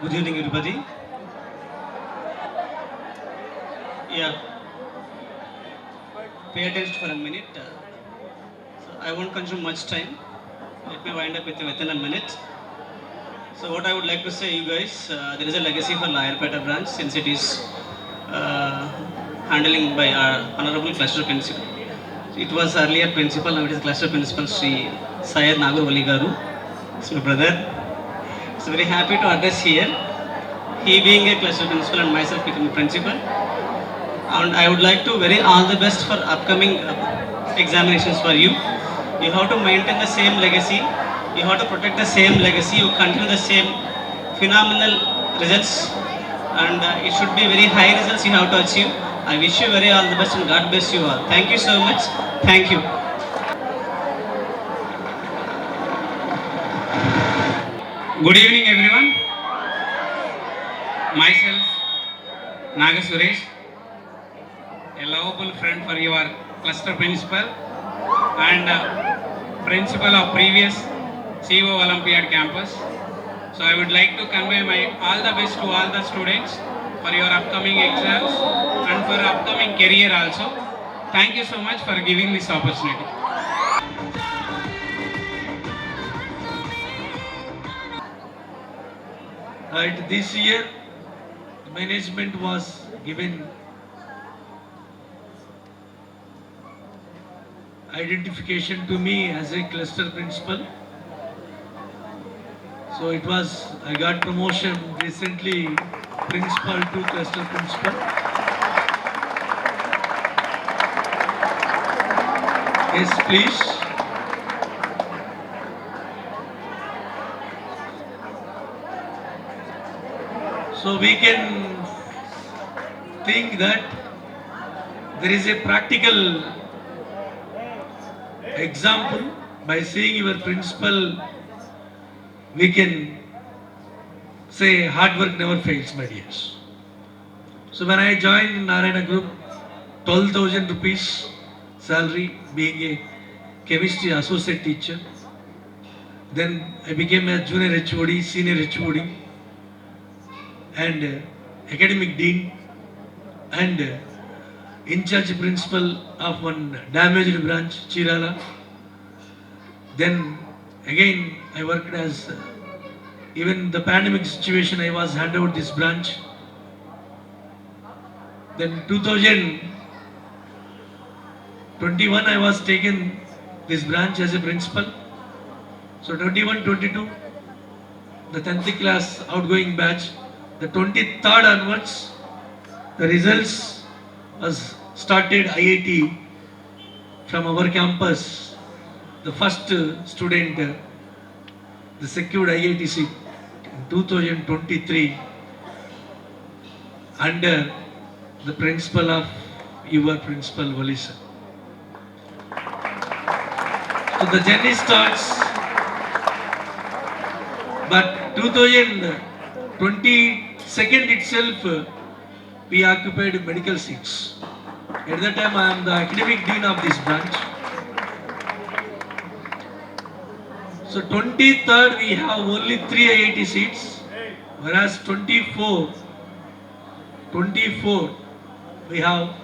Good evening, everybody. Yeah, pay attention for a minute. I won't consume much time. Let me wind up within a minute. So, what I would like to say, you guys, there is a legacy for Layarpeta branch since it is uh, handling by our honorable cluster principal. It was earlier principal, now it is cluster principal Sri Syed Nagur Wali Garu. It's my brother. So, very happy to address here. He being a cluster principal and myself becoming principal. And I would like to very all the best for upcoming examinations for you. You have to maintain the same legacy. You have to protect the same legacy. You continue the same phenomenal results, and it should be very high results you have to achieve. I wish you very all the best and God bless you all. Thank you so much. Thank you. Good evening, everyone. Myself, Naga Suresh, a lovable friend for your cluster principal and principal of previous CO Olympiad campus. So I would like to convey my all the best to all the students for your upcoming exams and for upcoming career also. Thank you so much for giving this opportunity. Right, this year the management was given identification to me as a cluster principal. So I got promotion recently, principal to cluster principal. Yes, please. So we can think that there is a practical example by seeing your principal. We can say hard work never fails, my dears. So when I joined Narayana Group, 12,000 rupees salary, being a chemistry associate teacher. Then I became a junior HOD, senior HOD, and academic dean, and in charge principal of one damaged branch, Chirala. Then again I worked as even the pandemic situation, I was handed over this branch. Then 2021 I was taken this branch as a principal. So 21-22, the 10th class outgoing batch. The 23rd onwards, the results was started IIT from our campus. The first student, the secured IIT seat in 2023 under the principal of your principal Wali sir. So the journey starts, but 2022 itself we occupied medical seats. At that time I am the academic dean of this branch. So 23rd we have only 3 IIT seats, whereas 24 we have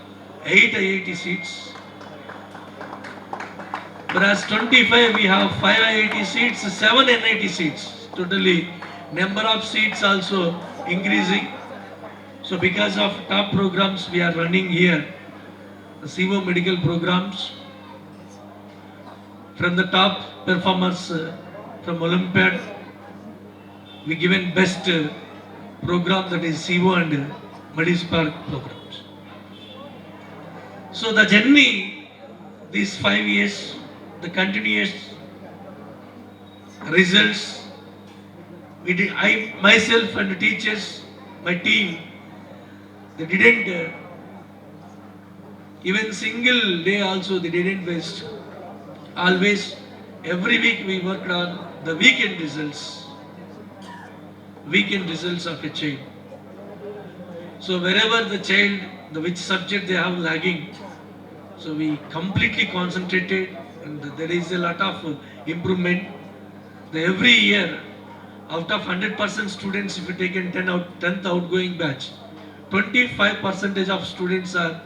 8 IIT seats. Whereas 25 we have 5 IIT seats, 7 NIT seats. Totally number of seats also increasing. So because of top programs we are running here, the CO medical programs, from the top performers from Olympiad, we given best program, that is CO and Medispark programs. So the journey, these 5 years, the continuous results, I myself and the teachers, my team, they didn't even single day also they didn't waste. Always, every week we worked on the weekend results of a child. So wherever the child, which subject they have lagging, so we completely concentrated, and there is a lot of improvement. Every year out of 100% students, if you take in 10th outgoing batch, 25% of students are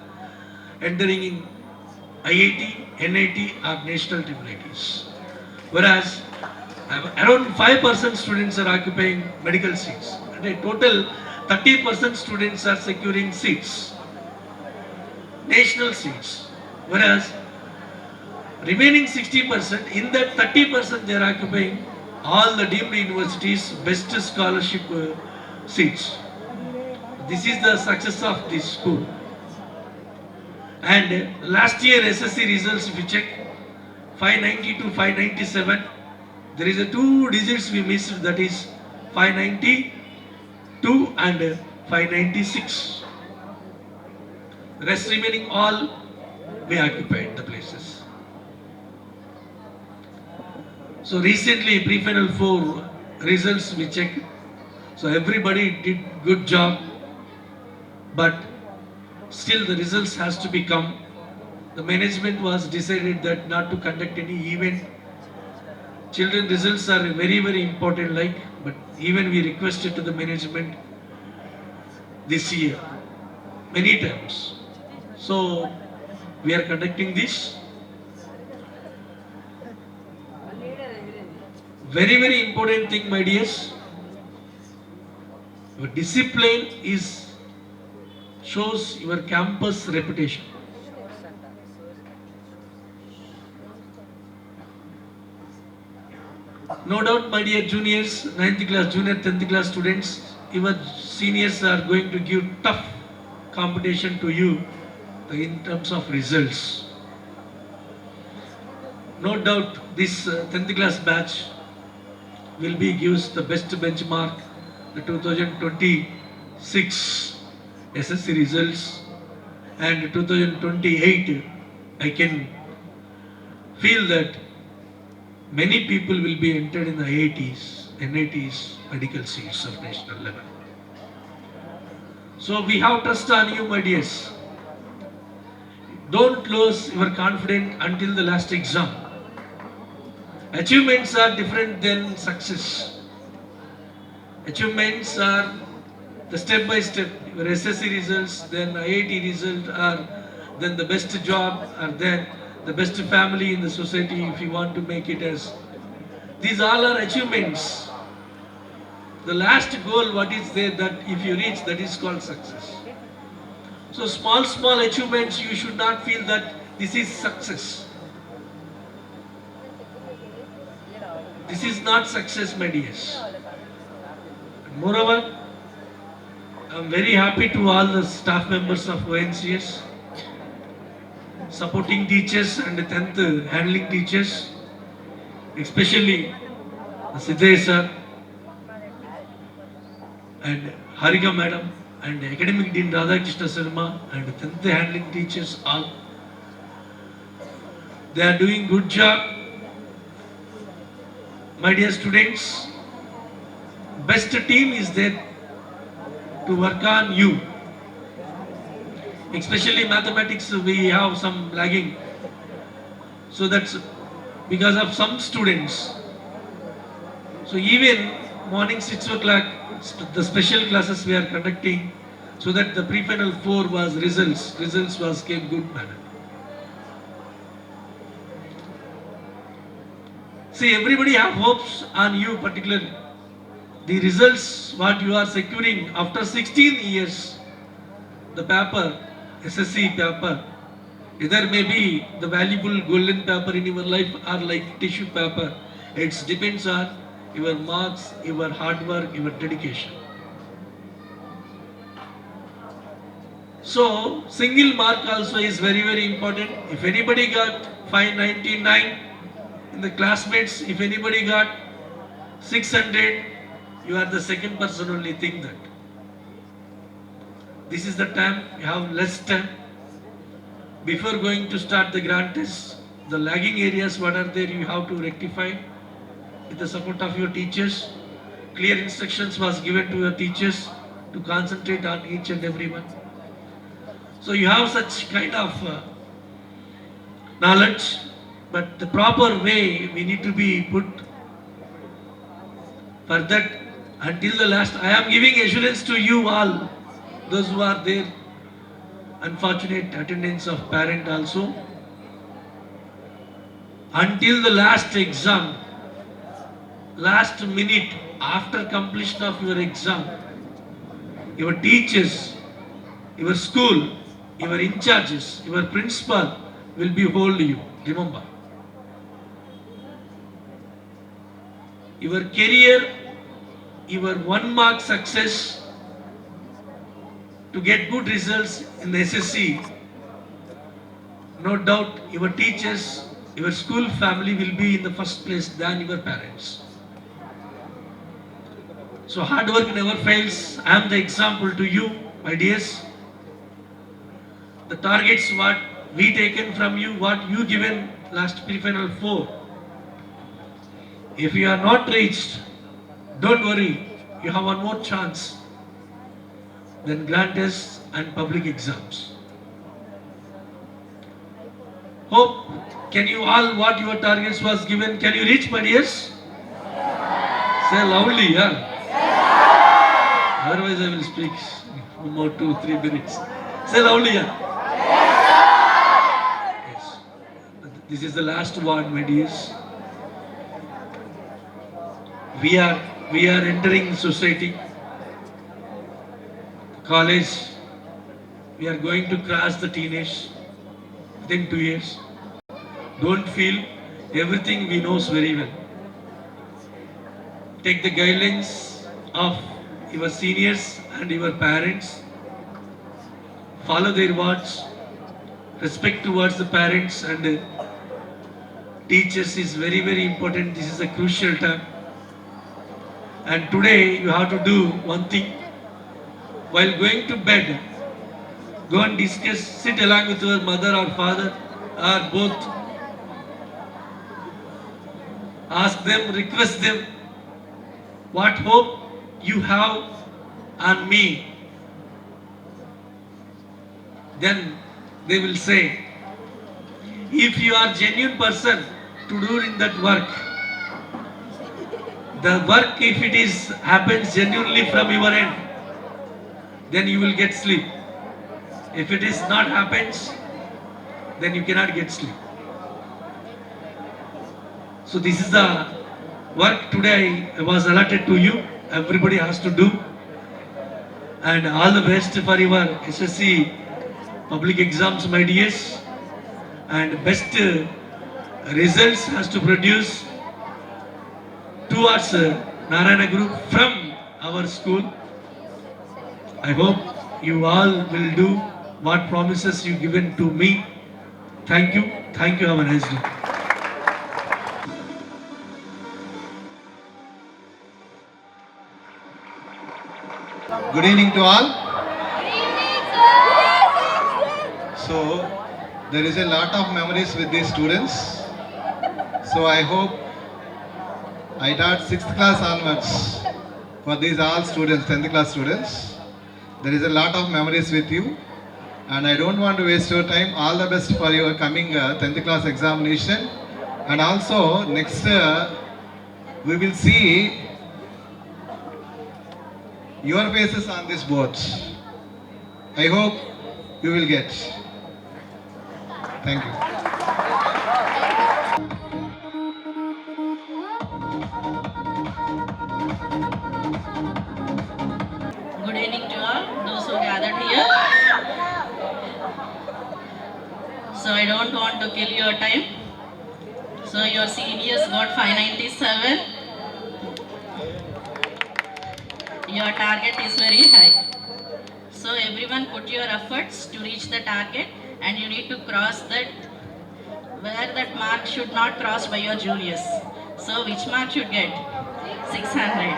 entering in IIT, NIT or national triple-ITs. Whereas around 5% students are occupying medical seats. And a total 30% students are securing seats, national seats. Whereas remaining 60%, in that 30% they are occupying all the deemed universities best scholarship seats. This is the success of this school. And last year SSC results, if you check, 590 to 597, there is a 2 digits we missed, that is 592 and 596. Rest remaining all we occupied the places. So recently pre-final 4 results we checked. So everybody did good job, but still the results has to become. The management was decided that not to conduct any event. Children results are very, very important, but even we requested to the management this year many times. So we are conducting this. Very, very important thing, my dears. Your discipline shows your campus reputation. No doubt, my dear juniors, 9th class, junior, 10th class students, your seniors are going to give tough competition to you in terms of results. No doubt, this 10th class batch will be gives the best benchmark, the 2026 SSC results, and 2028 I can feel that many people will be entered in the IITs, NITs, medical seats of national level. So we have trust on you, my dears. Don't lose your confidence until the last exam. Achievements are different than success. Achievements are the step by step. Your SSC results, then IIT result, or then the best job, or then the best family in the society if you want to make it as. These all are achievements. The last goal, what is there, that if you reach, that is called success. So small achievements, you should not feel that this is success. This is not success, my dears. Moreover, I am very happy to all the staff members of ONCS, supporting teachers and 10th handling teachers, especially Siddhesh sir and Harika madam and academic dean Radhakrishna Sharma and 10th handling teachers all. They are doing good job. My dear students, best team is there to work on you. Especially mathematics, we have some lagging. So that's because of some students. So even morning 6 o'clock, the special classes we are conducting, so that the pre-final 4 was results was came good manner. See, everybody have hopes on you particularly. The results what you are securing after 16 years, the paper, SSC paper, either may be the valuable golden paper in your life or like tissue paper. It depends on your marks, your hard work, your dedication. So, single mark also is very, very important. If anybody got 599 in the classmates, if anybody got 600, you are the second person only, think that. This is the time, you have less time. Before going to start the grand test, the lagging areas, what are there, you have to rectify with the support of your teachers. Clear instructions was given to your teachers to concentrate on each and every one. So you have such kind of knowledge, but the proper way we need to be put For that, until the last, I am giving assurance to you all, those who are there, unfortunate attendance of parent also. Until the last exam, last minute after completion of your exam, your teachers, your school, your in charges, your principal will be hold you. Remember, your career, your 1 mark success to get good results in the SSC. No doubt, your teachers, your school family will be in the first place than your parents. So hard work never fails. I am the example to you, my dears. The targets what we taken from you, what you given last pre-final 4. If you are not reached, don't worry. You have one more chance. Then grand tests and public exams. Hope, can you all what your targets was given, can you reach, my dears? Say loudly, yeah. Otherwise I will speak more 2-3 minutes. Say loudly, yeah. Yes. This is the last one, my dears. We are entering society, college. We are going to cross the teenage within 2 years. Don't feel everything we knows very well. Take the guidelines of your seniors and your parents. Follow their words. Respect towards the parents and teachers is very, very important. This is a crucial time. And today you have to do one thing. While going to bed, go and discuss, sit along with your mother or father or both. Ask them, request them, what hope you have on me. Then they will say, if you are genuine person to do in that work, the work, if it is happens genuinely from your end, then you will get sleep. If it is not happens, then you cannot get sleep. So this is the work today was allotted to you. Everybody has to do. And all the best for your SSC public exams, my dears. And best results has to produce towards Narayana Group from our school. I hope you all will do what promises you given to me. Thank you. Thank you. Have a nice day. Good evening to all. So, there is a lot of memories with these students. So, I hope I taught 6th class onwards for these all students, 10th class students. There is a lot of memories with you. And I don't want to waste your time. All the best for your coming 10th class examination. And also, next we will see your faces on this board. I hope you will get. Thank you. Good evening to all those who gathered here. So I don't want to kill your time. So your seniors got 597. Your target is very high. So everyone put your efforts to reach the target, and you need to cross that where that mark should not cross by your juniors. So which mark should get? 600.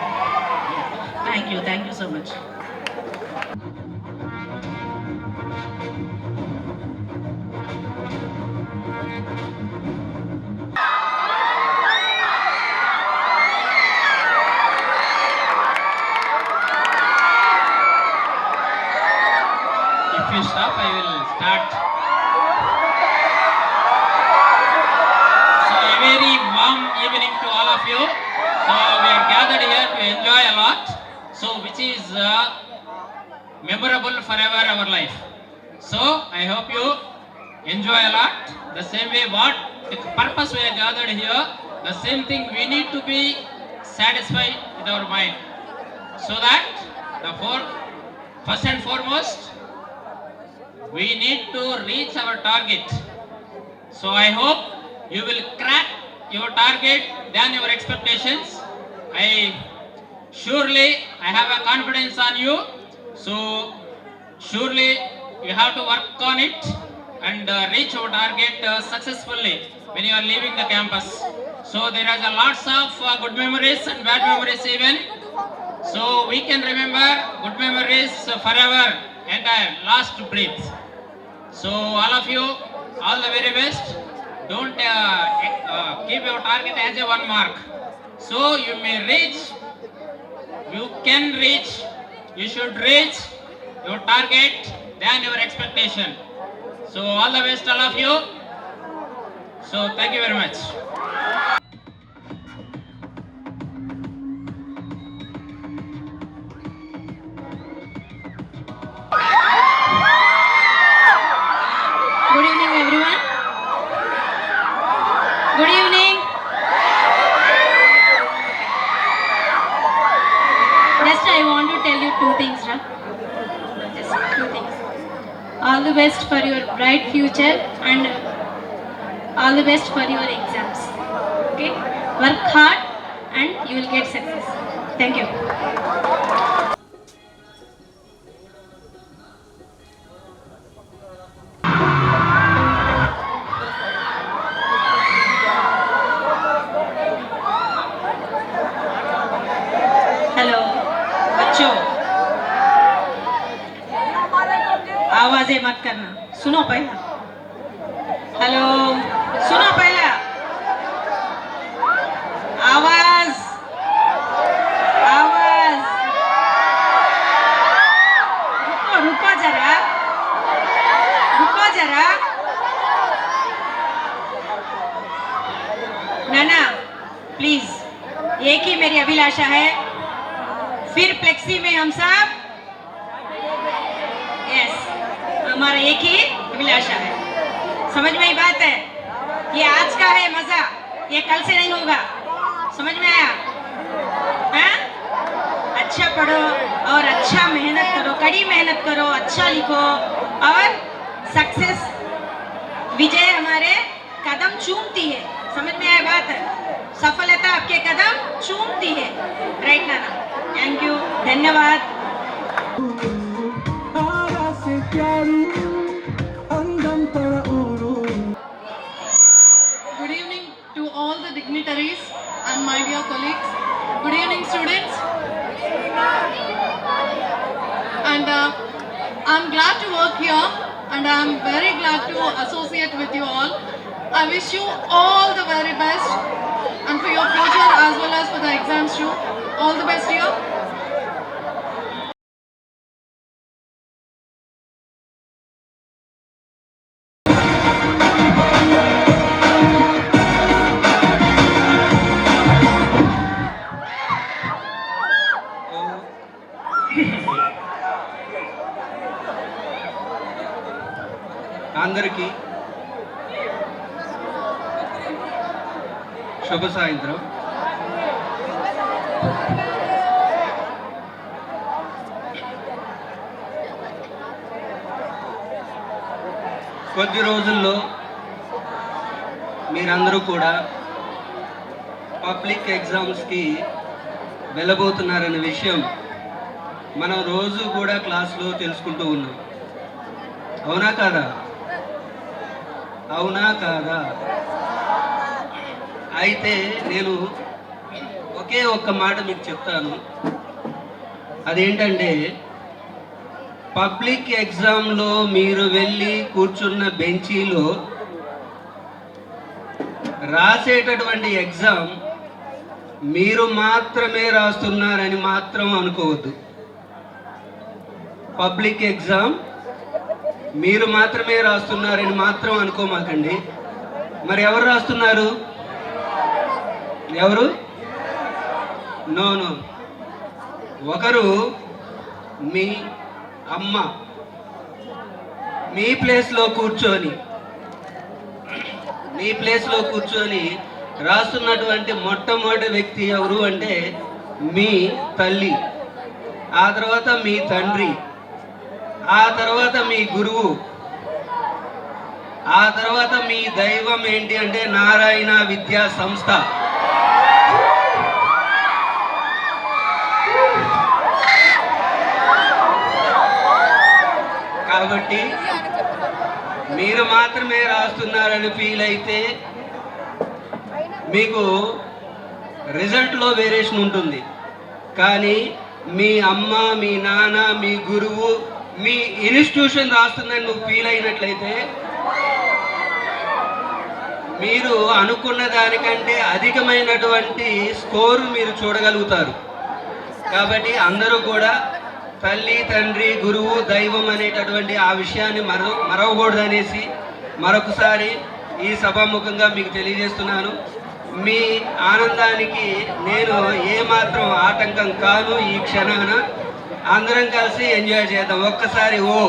Thank you so much. If you stop, I will start. So a very warm evening to all of you. So we are gathered here to enjoy a lot. So which is memorable forever our life. So I hope you enjoy a lot. The same way what the purpose we are gathered here, the same thing we need to be satisfied with our mind. So that first and foremost, we need to reach our target. So I hope you will crack your target than your expectations. I have a confidence on you. So surely you have to work on it and reach your target successfully when you are leaving the campus. So there are lots of good memories and bad memories even. So we can remember good memories forever and last breath. So all of you, all the very best. Don't keep your target as a 1 mark. So you may reach, you can reach, you should reach your target than your expectation. So all the best, all of you. So thank you very much. Good evening, everyone. Good evening. Just I want to tell you 2 things, Ra. Just 2 things. All the best for your bright future and all the best for your exams. Okay? Work hard and you will get success. Thank you. Hello बच्चों, आवाजें मत करना, सुनो पहला. Hello, सुनो पहला. आवाज, आवाज. रुको रुको जरा, रुको जरा. नाना प्लीज, एक ही मेरी अभिलाषा है, फिर फ्लेक्सी में हम सब. यस, हमारा एक ही अभिलाषा है. समझ में आई बात है? ये आज का है मजा, ये कल से नहीं होगा. समझ में आया? हैं? अच्छा पढ़ो और अच्छा मेहनत करो, कड़ी मेहनत करो, अच्छा लिखो और सक्सेस, विजय हमारे कदम चूमती है. समझ में आया बात है? सफलता आपके कदम चूमती है. Right Nana? थैंक यू, धन्यवाद. Good evening to all the dignitaries and my dear colleagues. Good evening, students. And I'm glad to work here and I'm very glad to associate with you all. I wish you all the very best and for your future as well as for the exams too. All the best here. అందరికీ శుభ సాయంత్రం. కొద్ది రోజుల్లో మీరందరూ కూడా public ఎగ్జామ్స్కి వెళ్ళబోతున్నారనే విషయం మనం రోజు కూడా క్లాస్లో తెలుసుకుంటూ ఉన్నాం. అవునా కాదా? అవునా కాదా? అయితే నేను ఒకే ఒక్క మాట మీకు చెప్తాను. అదేంటంటే, పబ్లిక్ ఎగ్జామ్లో మీరు వెళ్ళి కూర్చున్న బెంచీలో రాసేటటువంటి ఎగ్జామ్ మీరు మాత్రమే రాస్తున్నారని మాత్రం అనుకోవద్దు. పబ్లిక్ ఎగ్జామ్ మీరు మాత్రమే రాస్తున్నారని మాత్రం అనుకోమాకండి. మరి ఎవరు రాస్తున్నారు? ఎవరు? నో నో, ఒకరు మీ అమ్మ మీ ప్లేస్లో కూర్చొని రాస్తున్నటువంటి మొట్టమొదటి వ్యక్తి ఎవరు అంటే మీ తల్లి, ఆ తర్వాత మీ తండ్రి, ఆ తర్వాత మీ గురువు, ఆ తర్వాత మీ దైవం ఏంటి అంటే నారాయణ విద్యా సంస్థ. కాబట్టి మీరు మాత్రమే రాస్తున్నారని ఫీల్ అయితే మీకు రిజల్ట్లో వేరియేషన్ ఉంటుంది. కానీ మీ అమ్మ, మీ నాన్న, మీ గురువు, మీ ఇన్స్టిట్యూషన్ రాస్తుందని నువ్వు ఫీల్ అయినట్లయితే మీరు అనుకున్న దానికంటే అధికమైనటువంటి స్కోరు మీరు చూడగలుగుతారు. కాబట్టి అందరూ కూడా తల్లి, తండ్రి, గురువు, దైవం అనేటటువంటి ఆ విషయాన్ని మరవకూడదనేసి మరొకసారి ఈ సభాముఖంగా మీకు తెలియజేస్తున్నాను. మీ ఆనందానికి నేను ఏమాత్రం ఆటంకం కాను. ఈ క్షణాన అందరం కలిసి ఎంజాయ్ చేద్దాం. ఒక్కసారి oh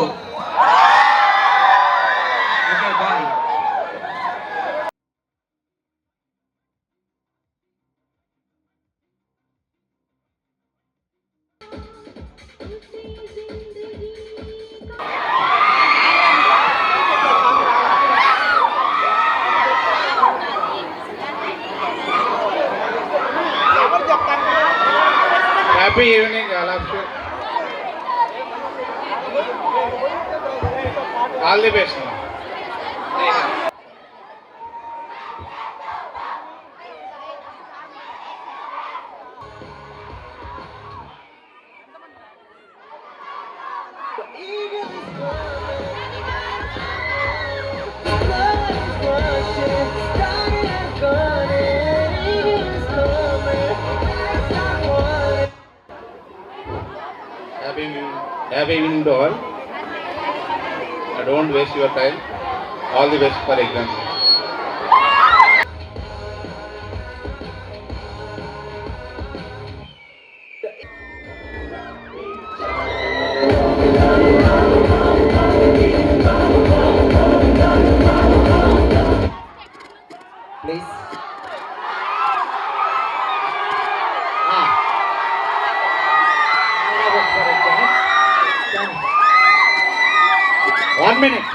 okay, bye. Happy evening, all of you. All the best. Happy evening to all. Don't waste your time. All the best for exam. Please. 1 minute.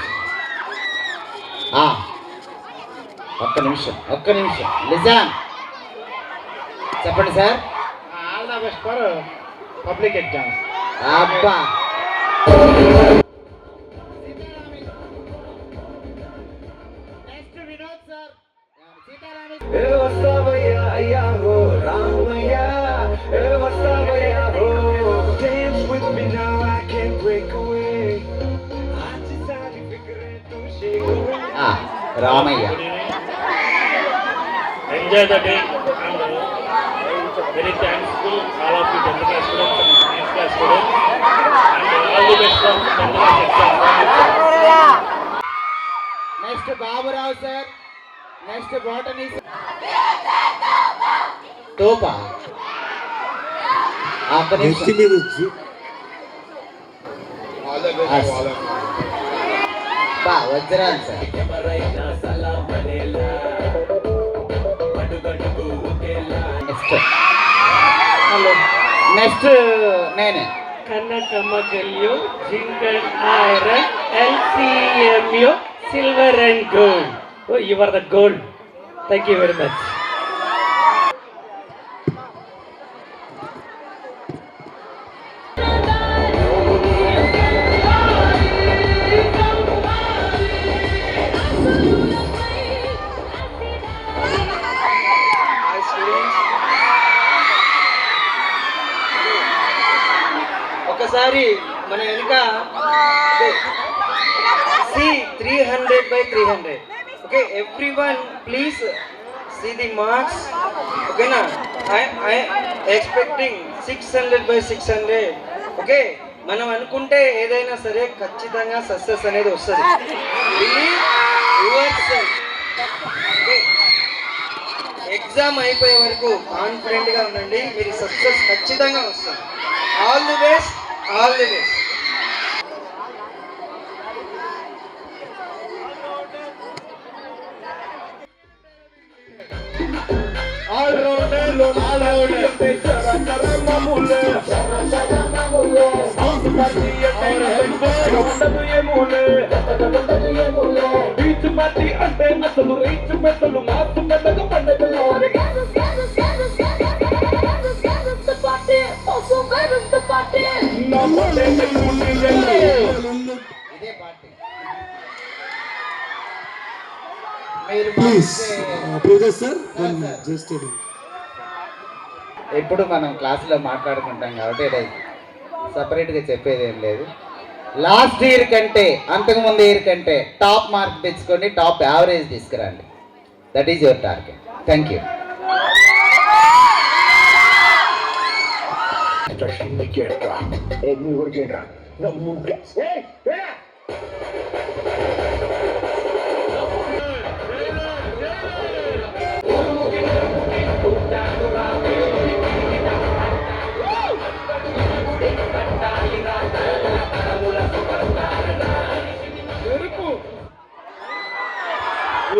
ఒక్క నిమిషం లిజన్ చెప్పండి sir. All the best for public exams. అబ్బా Ramayya. Enjoy the day and very thankful all of you 10th class students and 9th class students and all the best for 10th class exam. Next Baburao sir. Next botany తోపా. All the best to all of you. వజ్రాలు sir. Next నేనే. Kannakamakkalyu, zinc and iron, LCMU, silver and gold. Oh, you are the gold. Thank you very much. ఒకసారి మన వెనుక see 300 by 300. Okay, everyone please see the marks. Okay na, I expecting 600 by 600. Okay, మనం అనుకుంటే ఏదైనా సరే ఖచ్చితంగా success అనేది వస్తుంది. Believe yourself. Okay, ఎగ్జామ్ అయిపోయే వరకు కాన్ఫిడెంట్గా ఉండండి, మీరు సక్సెస్ ఖచ్చితంగా వస్తుంది. All the best, all the best. అంటే అసలు రీచ్ మెట్టలు మాసు మెట్టలు పండుగలు ఇదే పార్టీ. మీరు ఎప్పుడు మనం క్లాసులో మాట్లాడుకుంటాం కాబట్టి సపరేట్గా చెప్పేది ఏం లేదు. లాస్ట్ ఇయర్ కంటే అంతకుముందు ఇయర్ కంటే టాప్ మార్క్ తెచ్చుకొని టాప్ యావరేజ్ తీసుకురండి. That is your target. Thank you.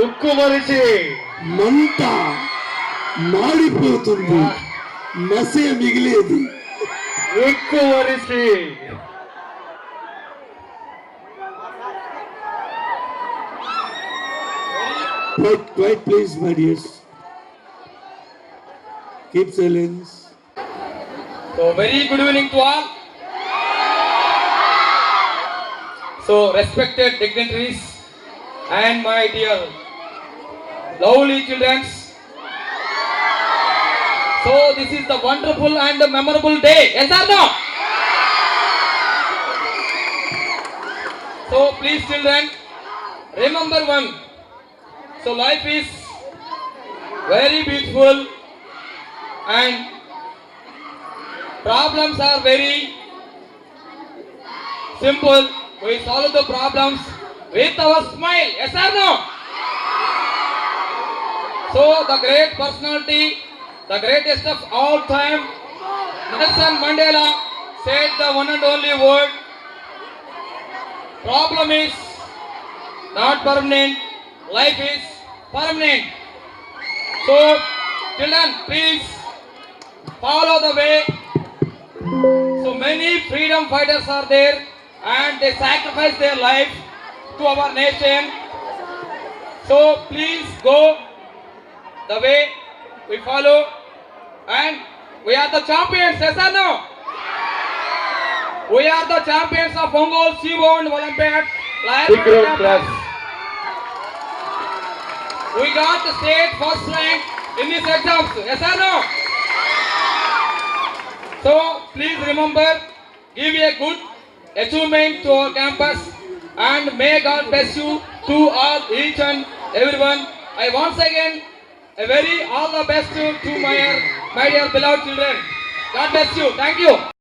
ఉక్కు మరిచి మంట మాడిపోతుంది, మసే మిగిలేది. ఉక్కు మరిచి Quiet, please, my dears. Keep silence. So very good evening to all. So respected dignitaries and my dear lovely children. So this is the wonderful and the memorable day. Yes or no? So please children, remember one. So life is very beautiful and problems are very simple. We solve the problems with our smile. Yes or no? So the great personality, the greatest of all time, Nelson Mandela said the one and only word, problem is not permanent, life is permanent. So children, please follow the way. So many freedom fighters are there and they sacrifice their life to our nation. So please go the way we follow and we are the champions. Yes or no? We are the champions of Ongole, Sivo and Olympiad. We got the state first rank in these exams. Yes or no? So please remember, give a good achievement to our campus and may God bless you to all, each and everyone. I once again a very all the best to my dear beloved children. God bless you. Thank you.